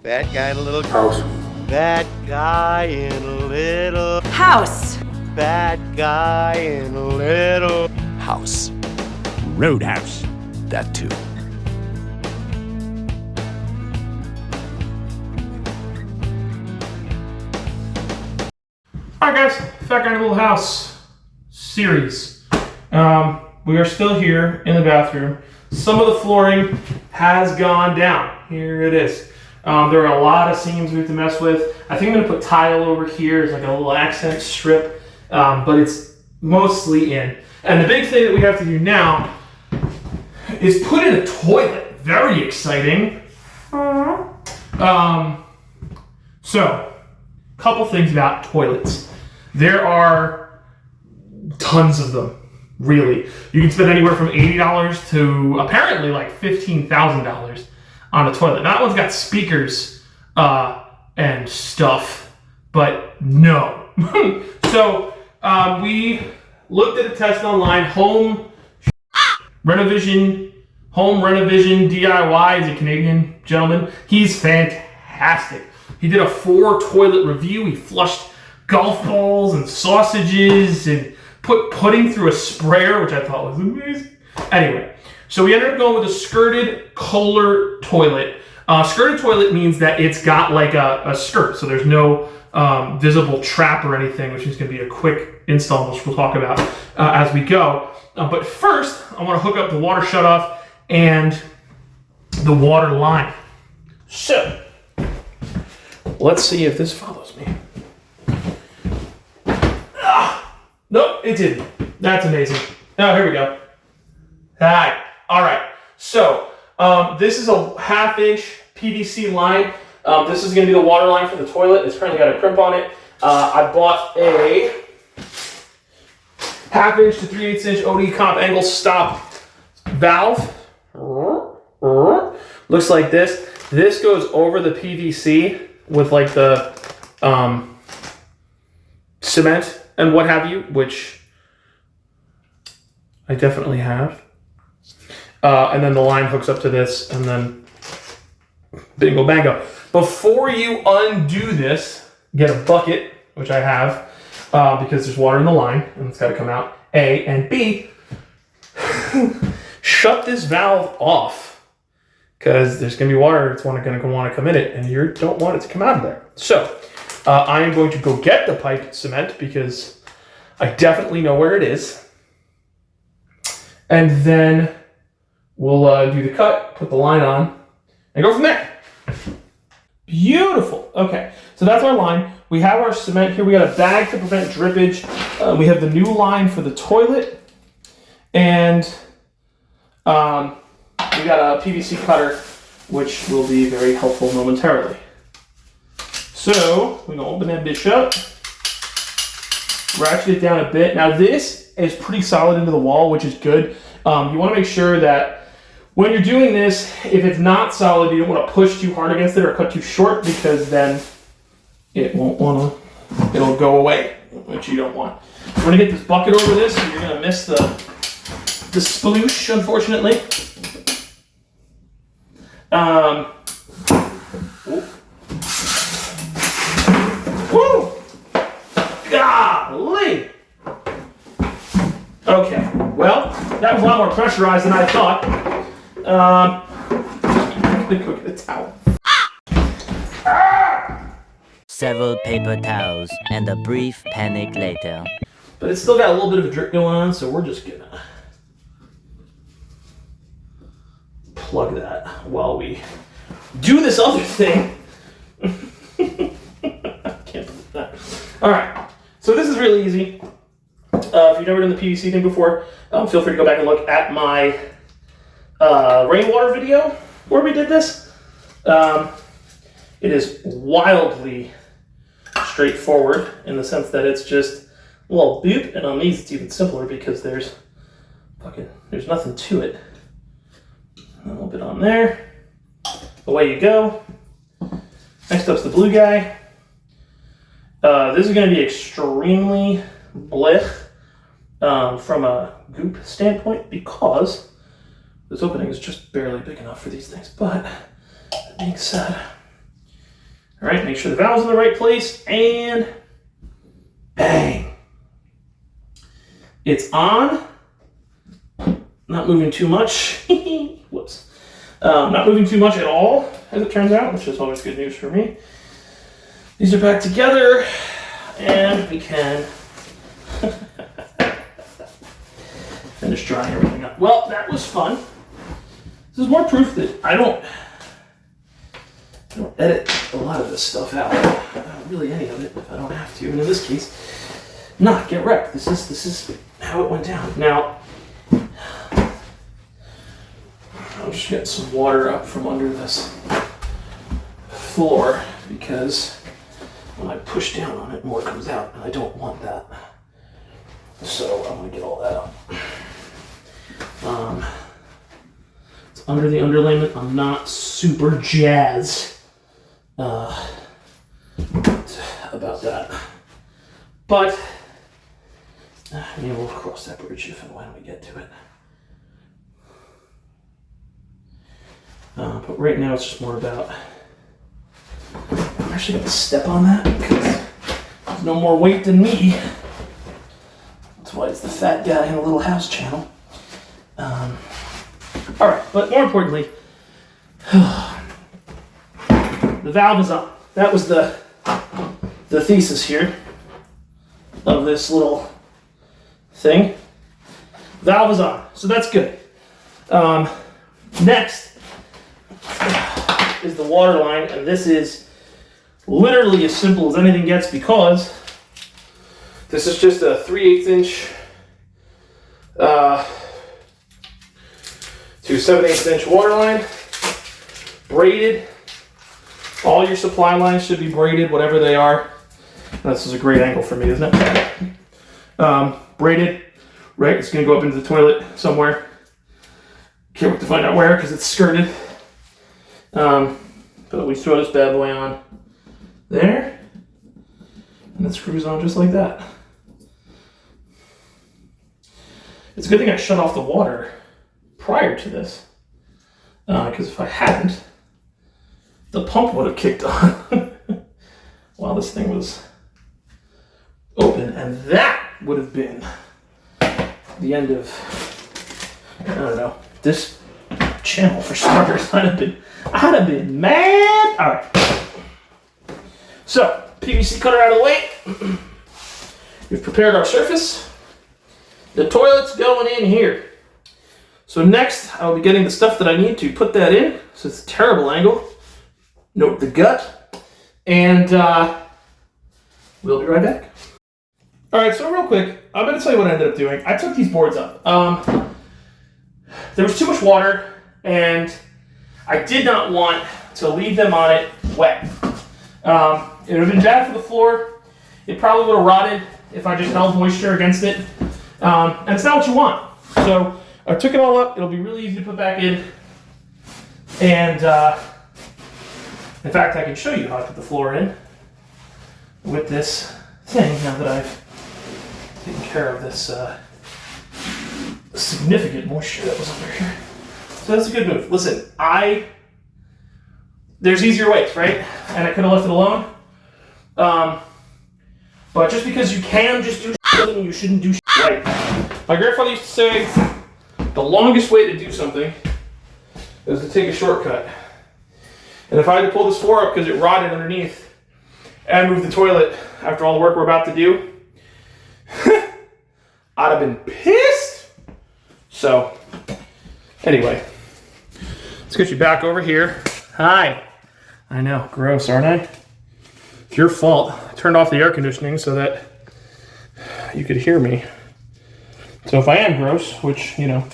Fat guy in a little House. Fat guy in a little House. Fat guy in a little House. Roadhouse. That too. Alright guys, Fat Guy in a Little House series. We are still here in the bathroom. Some of the flooring has gone down. Here it is. There are a lot of seams we have to mess with. I think I'm going to put tile over here as like a little accent strip, but it's mostly in. And the big thing that we have to do now is put in a toilet. Very exciting. So, couple things about toilets. There are tons of them, really. You can spend anywhere from $80 to apparently like $15,000 on a toilet. That one's got speakers and stuff, but no. So we looked at a test online. Home Renovation DIY is a Canadian gentleman. He's fantastic. He did a 4 toilet review. He flushed golf balls and sausages and put pudding through a sprayer, which I thought was amazing. Anyway, so we ended up going with a skirted Kohler toilet. Skirted toilet means that it's got like a skirt, so there's no visible trap or anything, which is going to be a quick install, which we'll talk about as we go. But first, I want to hook up the water shutoff and the water line. So, let's see if this follows me. Nope, it didn't. That's amazing. Oh, here we go. All right. So, this is a 1/2-inch PVC line. This is going to be the water line for the toilet. It's currently got a crimp on it. I bought a 1/2-inch to 3/8-inch OD comp angle stop valve. Looks like this. This goes over the PVC with like the cement and what have you, which I definitely have. And then the line hooks up to this, and then bingo bango. Before you undo this, get a bucket, which I have, because there's water in the line, and it's got to come out, A, and B, shut this valve off, because there's going to be water that's going to want to come in it, and you don't want it to come out of there. So, I am going to go get the piped cement, because I definitely know where it is. And then we'll do the cut, put the line on, and go from there. Beautiful. Okay, so that's our line. We have our cement here. We got a bag to prevent drippage. We have the new line for the toilet. And we got a PVC cutter, which will be very helpful momentarily. So, we're going to open that bitch up. Ratchet it down a bit. Now this is pretty solid into the wall, which is good. You want to make sure that when you're doing this, if it's not solid, you don't want to push too hard against it or cut too short, because then it it'll go away, which you don't want. We're going to get this bucket over this, and you're going to miss the sploosh, unfortunately. Woo! Golly! Okay, well, that was a lot more pressurized than I thought. I'm gonna go get a towel. Several paper towels and a brief panic later. But it's still got a little bit of a drip going on, so we're just gonna plug that while we do this other thing. I can't believe that. Alright, so this is really easy. If you've never done the PVC thing before, feel free to go back and look at my rainwater video where we did this. It is wildly straightforward in the sense that it's just a little boop, and on these it's even simpler because there's nothing to it. A little bit on there. Away you go. Next up's the blue guy. This is going to be extremely blech from a goop standpoint, because this opening is just barely big enough for these things. But that being said, All right, make sure the valve's in the right place, and bang. It's on. Not moving too much. Whoops. Not moving too much at all, as it turns out, which is always good news for me. These are back together, and we can finish drying everything up. Well, that was fun. This is more proof that I don't edit a lot of this stuff out. Really any of it if I don't have to. And in this case, not get wrecked. This is how it went down. Now, I'll just get some water up from under this floor because when I push down on it, more comes out, and I don't want that. So I'm going to get all that up. It's under the underlayment. I'm not super jazzed about that. But maybe we'll cross that bridge if and when we get to it. But right now it's just more about... I'm actually going to step on that because there's no more weight than me. That's why it's the fat guy in a little house channel. Alright, but more importantly, the valve is up. That was the thesis here of this little thing. Valve is on, so that's good. Next is the water line, and this is literally as simple as anything gets because this is just a 3/8 inch to 7/8 inch water line, braided. All your supply lines should be braided, whatever they are. This is a great angle for me, isn't it? Braided, right? It's going to go up into the toilet somewhere. Can't wait to find out where because it's skirted. But we throw this bad boy on there, and it screws on just like that. It's a good thing I shut off the water prior to this, because if I hadn't, the pump would have kicked on while this thing was open, and that would have been the end of, I don't know, this channel for starters. I'd have been mad. All right. So, PVC cutter out of the way. We've prepared our surface. The toilet's going in here. So next, I'll be getting the stuff that I need to put that in. So it's a terrible angle. Note the gut. And we'll be right back. All right, so real quick, I'm going to tell you what I ended up doing. I took these boards up. There was too much water, and I did not want to leave them on it wet. It would have been bad for the floor. It probably would have rotted if I just held moisture against it. And it's not what you want. So I took it all up. It'll be really easy to put back in. And in fact, I can show you how I put the floor in with this thing now that I've taken care of this significant moisture that was under here. So that's a good move. Listen, there's easier ways, right? And I could have left it alone. But just because you can just do shit doesn't mean you shouldn't do shit right. My grandfather used to say the longest way to do something is to take a shortcut. And if I had to pull this floor up because it rotted underneath and move the toilet after all the work we're about to do, I'd have been pissed. So, anyway, let's get you back over here. Hi. I know, gross, aren't I? It's your fault. I turned off the air conditioning so that you could hear me. So if I am gross, which, you know,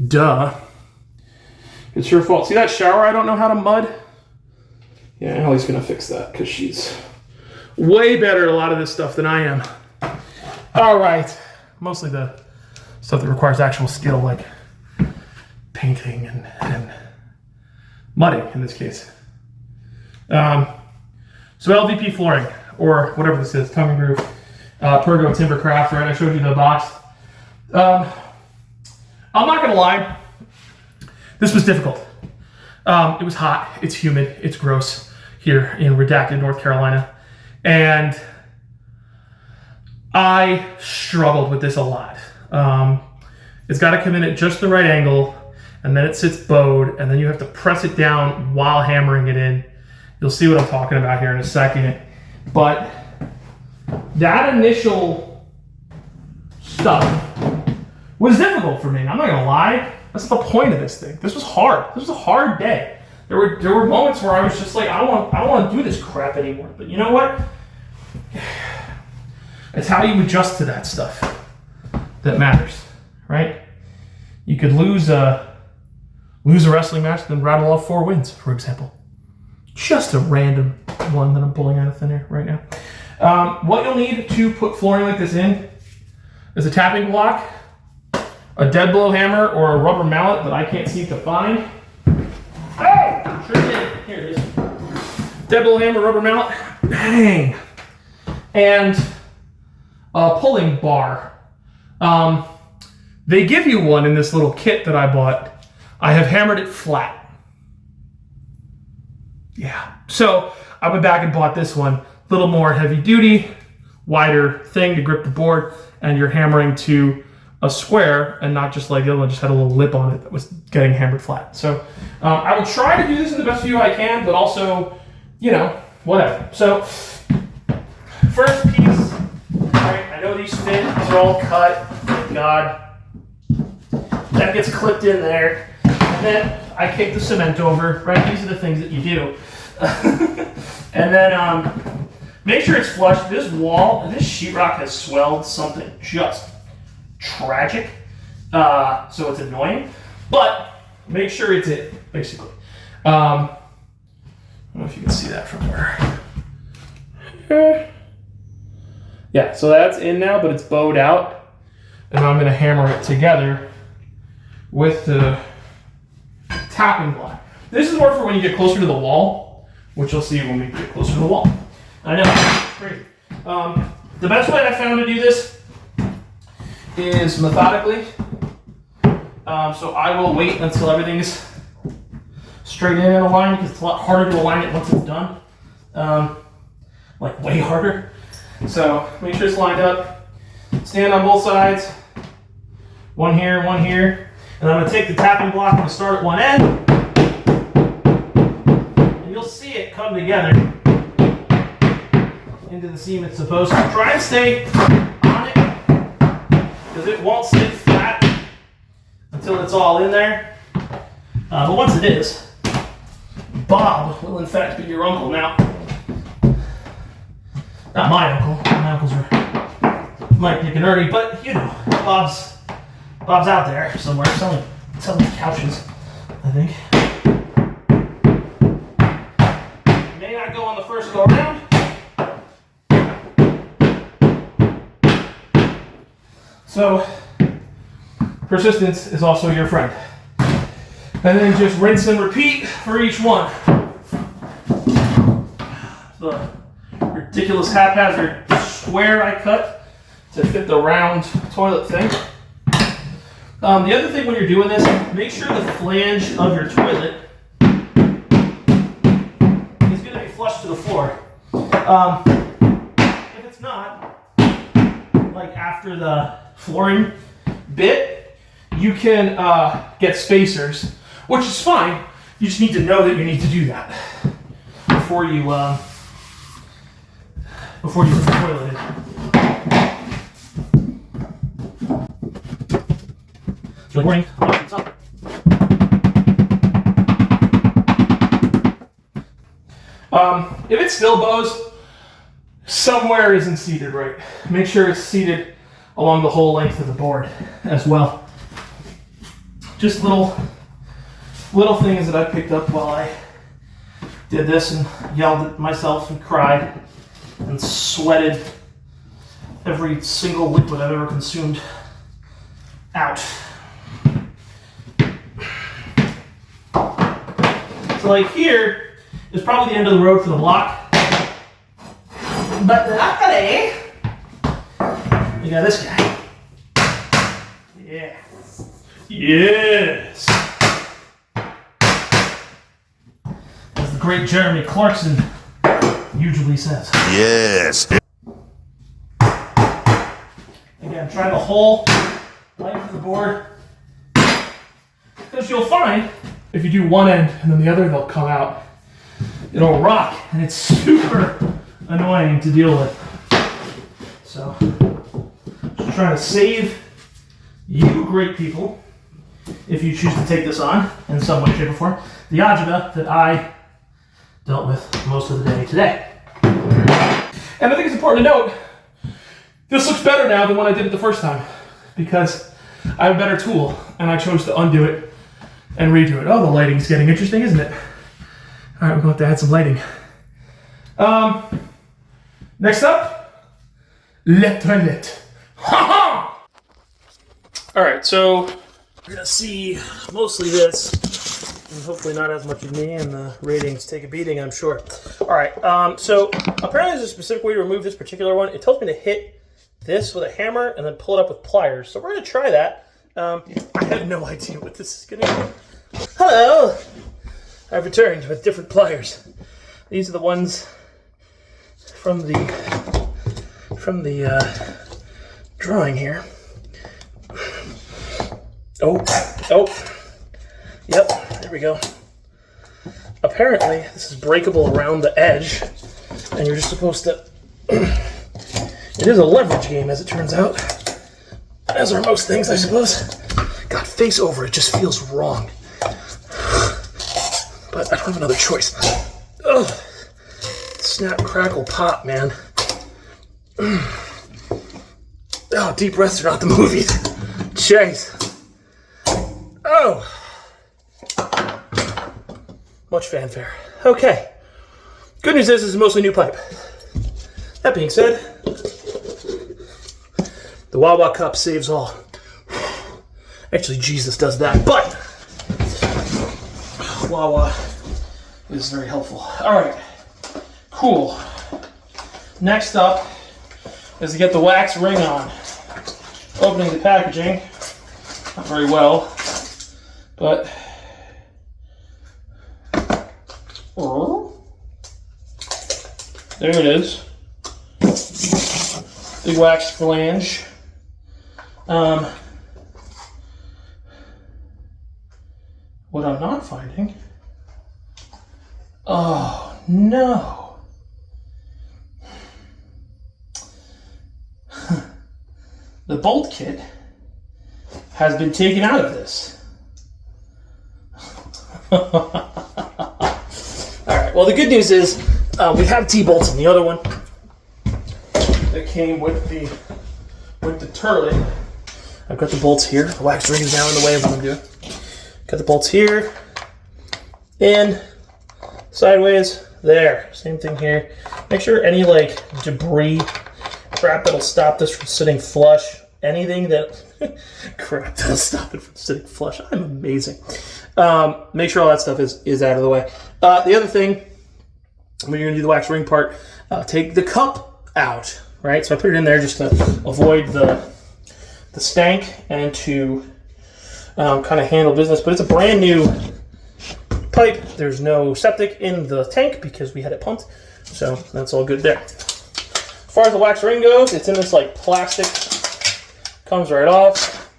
duh, it's your fault. See that shower I don't know how to mud? Yeah, Allie's gonna fix that because she's way better at a lot of this stuff than I am. All right, mostly the stuff that requires actual skill, like painting and mudding in this case. So LVP flooring, or whatever this is, tongue and groove, Pergo Timber Craft, right? I showed you the box. I'm not gonna lie, this was difficult. It was hot, it's humid, it's gross. here in redacted North Carolina. And I struggled with this a lot. It's got to come in at just the right angle, and then it sits bowed, and then you have to press it down while hammering it in. You'll see what I'm talking about here in a second. But that initial stuff was difficult for me. I'm not gonna lie. That's the point of this thing. This was hard. This was a hard day. There were moments where I was just like, I don't want to do this crap anymore. But you know what? It's how you adjust to that stuff that matters, right? You could lose a wrestling match, then rattle off 4 wins, for example. Just a random one that I'm pulling out of thin air right now. What you'll need to put flooring like this in is a tapping block, a dead blow hammer, or a rubber mallet that I can't seem to find. Oh, sure did. Here it is. Dead blow hammer, rubber mallet, bang, and a pulling bar. They give you one in this little kit that I bought. I have hammered it flat. Yeah. So I went back and bought this one. A little more heavy duty, wider thing to grip the board, and you're hammering to a square and not just like the other one just had a little lip on it that was getting hammered flat. So I will try to do this in the best view I can, but also, you know, whatever. So first piece, all right, I know these fit, these are all cut, thank God. That gets clipped in there, and then I kick the cement over, right? These are the things that you do. And then make sure it's flush. This wall, this sheetrock has swelled something just tragic, so it's annoying, but make sure it's it, basically. I don't know if you can see that from where. Yeah, so that's in now, but it's bowed out, and I'm going to hammer it together with the tapping block. This is more for when you get closer to the wall, which you'll see when we get closer to the wall. I know, crazy. The best way I found to do this is methodically. So I will wait until everything is straight in a line, because it's a lot harder to align it once it's done. Like way harder. So make sure it's lined up. Stand on both sides. One here, one here. And I'm going to take the tapping block and start at one end. And you'll see it come together into the seam it's supposed to. Try and stay on it, because it won't sit flat until it's all in there. But once it is, Bob will in fact be your uncle now. Not my uncle. My uncles are Mike, Nick, and Ernie, but you know, Bob's out there somewhere selling couches, I think. May not go on the first go around. So, persistence is also your friend. And then just rinse and repeat for each one. The ridiculous haphazard square I cut to fit the round toilet thing. The other thing when you're doing this, make sure the flange of your toilet is going to be flush to the floor. If it's not, like after the flooring bit, you can get spacers, which is fine. You just need to know that you need to do that before you put the toilet in. Good morning. If it still bows, somewhere isn't seated right. Make sure it's seated along the whole length of the board as well. Just little things that I picked up while I did this and yelled at myself and cried and sweated every single liquid I've ever consumed out. So like here is probably the end of the road for the block. But luckily, we got this guy. Yeah. Yes. That's the great Jeremy Clarkson usually says. Yes. Again, try the whole length of the board. Because you'll find, if you do one end and then the other, they'll come out. It'll rock, and it's super annoying to deal with. So, just trying to save you great people, if you choose to take this on in some way, shape, or form, the agita that I dealt with most of the day today. And I think it's important to note, this looks better now than when I did it the first time, because I have a better tool, and I chose to undo it and redo it. Oh, the lighting's getting interesting, isn't it? All right, we're going to have to add some lighting. Next up, le Terlet. Ha-ha! All right, so we're going to see mostly this, and hopefully not as much of me, and the ratings take a beating, I'm sure. All right, so apparently there's a specific way to remove this particular one. It tells me to hit this with a hammer and then pull it up with pliers. So we're going to try that. I have no idea what this is going to be. Hello! I've returned with different pliers. These are the ones from the drawing here. Oh, yep, there we go. Apparently, this is breakable around the edge, and you're just supposed to... It is a leverage game, as it turns out. As are most things, I suppose. God, face over, it just feels wrong. But I don't have another choice. Ugh. Snap, crackle, pop, man. Oh, deep breaths are not the movies. Jeez. Oh. Much fanfare. Okay. Good news is this is mostly new pipe. That being said, the Wawa cup saves all. Actually, Jesus does that, but Wawa is very helpful. All right, cool. Next up is to get the wax ring on. Opening the packaging, not very well, but there it is. Big wax flange. What I'm not finding. Oh no. The bolt kit has been taken out of this. Alright, well the good news is we have T-bolts in the other one that came with the Terlet. I've got the bolts here. The wax ring is now in the way of what I'm doing. Got the bolts here, in, sideways, there. Same thing here. Make sure any like debris, crap that'll stop this from sitting flush, anything that, crap that'll stop it from sitting flush. I'm amazing. Make sure all that stuff is out of the way. The other thing, when you're gonna do the wax ring part, take the cup out, right? So I put it in there just to avoid the stank and to kind of handle business, but it's a brand new pipe. There's no septic in the tank because we had it pumped, so that's all good there. As far as the wax ring goes, it's in this like plastic, comes right off.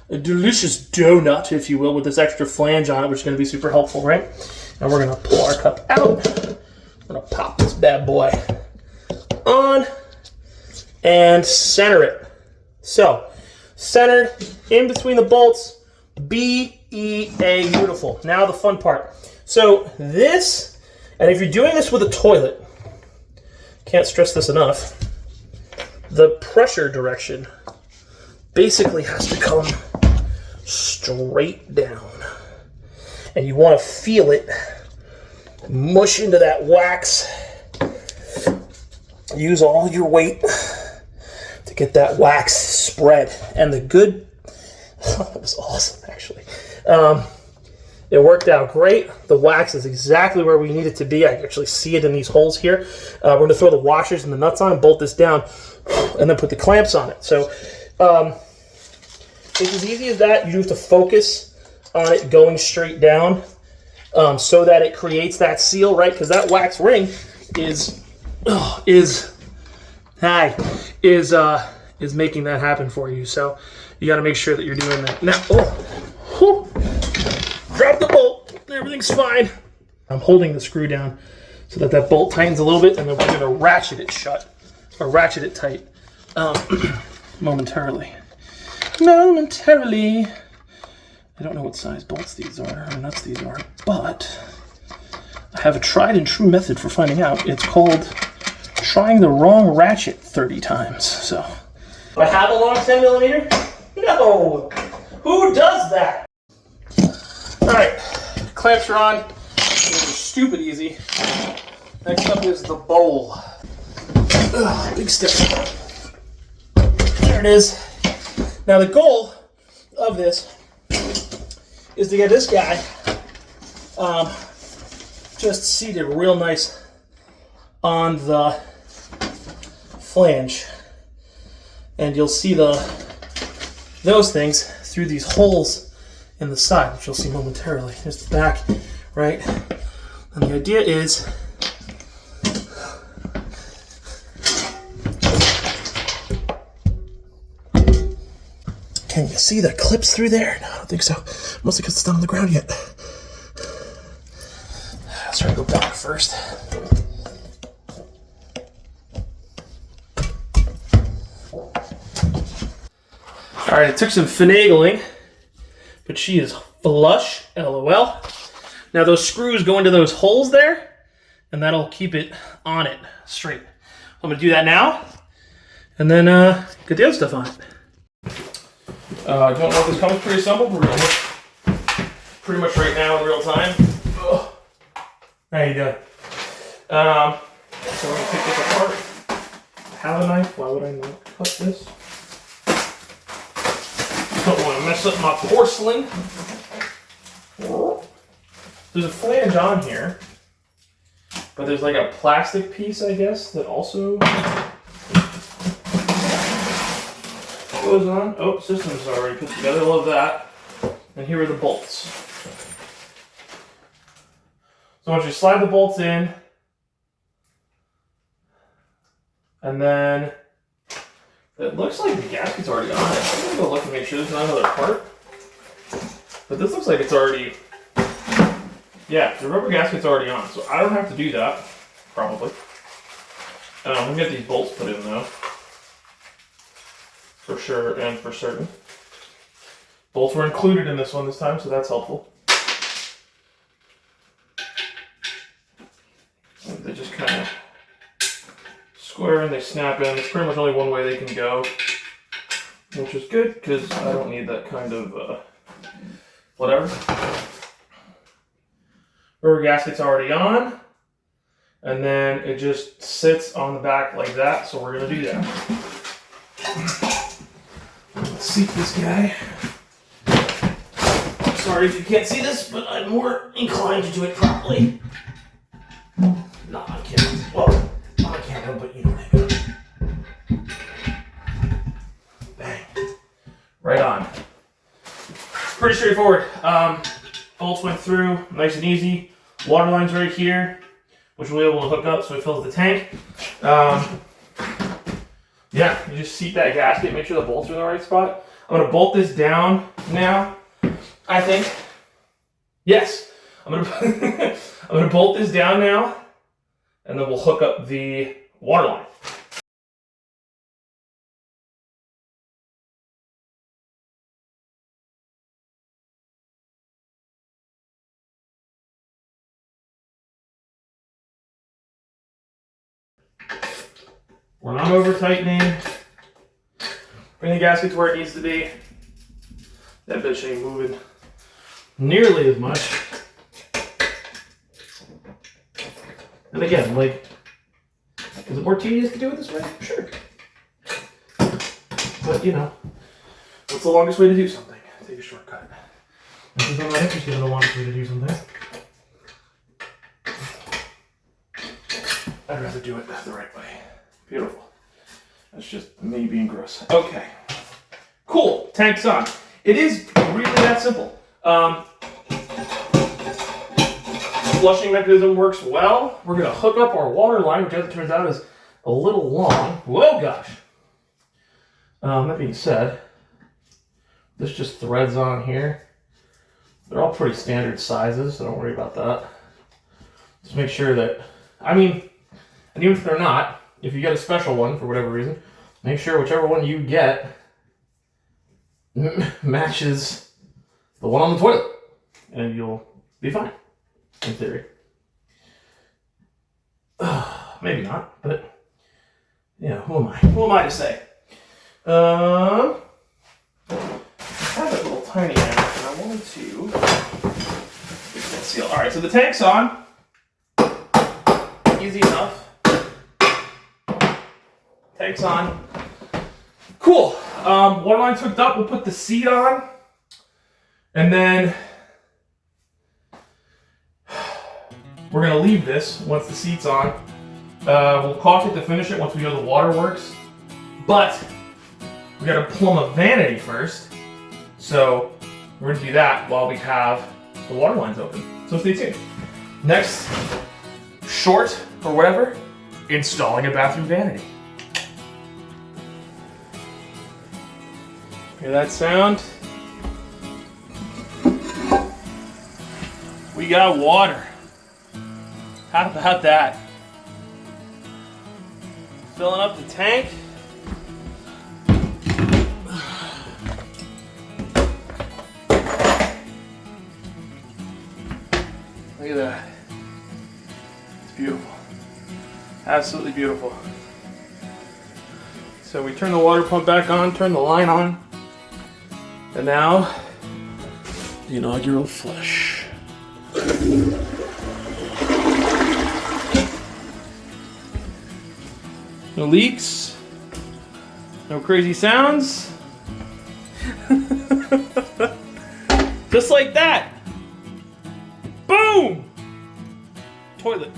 A delicious donut, if you will, with this extra flange on it, which is going to be super helpful, right? And we're going to pull our cup out. I'm going to pop this bad boy on and center it. So, centered in between the bolts. B-E-A, beautiful. Now the fun part. So this, and if you're doing this with a toilet, can't stress this enough, the pressure direction basically has to come straight down. And you want to feel it mush into that wax. Use all your weight to get that wax spread. And the good, that was awesome actually. It worked out great. The wax is exactly where we need it to be. I can actually see it in these holes here. We're going to throw the washers and the nuts on and bolt this down and then put the clamps on it. So it's as easy as that. You do have to focus on it going straight down. so that it creates that seal, right? Because that wax ring is making that happen for you. So you got to make sure that you're doing that. Now, drop the bolt. Everything's fine. I'm holding the screw down so that that bolt tightens a little bit, and then we're going to ratchet it shut, or ratchet it tight momentarily. Momentarily. I don't know what size bolts these are, or nuts these are, but I have a tried and true method for finding out. It's called trying the wrong ratchet 30 times. So, do I have a long 10mm? No! Who does that? Alright, clamps are on. These are stupid easy. Next up is the bowl. Ugh, big step. There it is. Now the goal of this is to get this guy just seated real nice on the flange, and you'll see those things through these holes in the side, which you'll see momentarily. Here's the back, right? And the idea is can you see the clips through there? No, I don't think so. Mostly because it's not on the ground yet. Let's try to go back first. Alright, it took some finagling, but she is flush, LOL. Now those screws go into those holes there, and that'll keep it on it straight. I'm going to do that now, and then get the other stuff on it. Don't know if this comes pre-assembled. We're going to look pretty much right now in real time. Ugh. There you go. So we're going to pick this apart. I have a knife. Why would I not cut this? Don't want to mess up my porcelain. There's a flange on here, but there's like a plastic piece, I guess, that also goes on. Oh, system's already put together. Love that. And here are the bolts. So once you slide the bolts in, and then it looks like the gasket's already on it. I'm gonna go look and make sure there's not another part. But this looks like it's already, yeah, the rubber gasket's already on, so I don't have to do that, probably. I'm gonna get these bolts put in though. For sure and for certain. Bolts were included in this one this time, so that's helpful. And they just kind of square and they snap in. It's pretty much only one way they can go, which is good because I don't need that kind of whatever. Rubber gasket's already on, and then it just sits on the back like that, so we're going to do that. Let's seat this guy. Sorry if you can't see this, but I'm more inclined to do it properly. Not on camera. Well, not on camera, but you know what I mean. Bang. Right on. Pretty straightforward. Bolts went through, nice and easy. Water line's right here, which we'll be able to hook up so it fills the tank. Yeah, you just seat that gasket, make sure the bolts are in the right spot. I'm gonna bolt this down now, I think. Yes, I'm gonna bolt this down now, and then we'll hook up the water line. We're not over tightening. Bring the gasket to where it needs to be. That bitch ain't moving nearly as much. And again, like, is it more tedious to do it this way? Sure. But you know, what's the longest way to do something? Take a shortcut. This is not interested in the longest way to do something. I'd rather do it the right way. Beautiful. That's just me being gross. Okay. Cool. Tank's on. It is really that simple. flushing mechanism works well, we're going to hook up our water line, which as it turns out is a little long. Whoa, gosh. That being said, this just threads on here. They're all pretty standard sizes, so don't worry about that. Just make sure that, and even if they're not, if you get a special one for whatever reason, make sure whichever one you get matches the one on the toilet, and you'll be fine, in theory. Maybe not, but yeah, who am I? Who am I to say? I have a little tiny hammer, and I wanted to fix that seal. All right, so the tank's on. Easy enough. Tank's on. Cool. Water line's hooked up. We'll put the seat on, and then we're gonna leave this once the seat's on. We'll caulk it to finish it once we know the water works, but we gotta plumb a vanity first, so we're gonna do that while we have the water lines open. So stay tuned. Next short or whatever, installing a bathroom vanity. Hear that sound? We got water. How about that? Filling up the tank. Look at that. It's beautiful. Absolutely beautiful. So we turn the water pump back on, turn the line on, and now the inaugural flush. No leaks, no crazy sounds. Just like that. Boom! Toilet.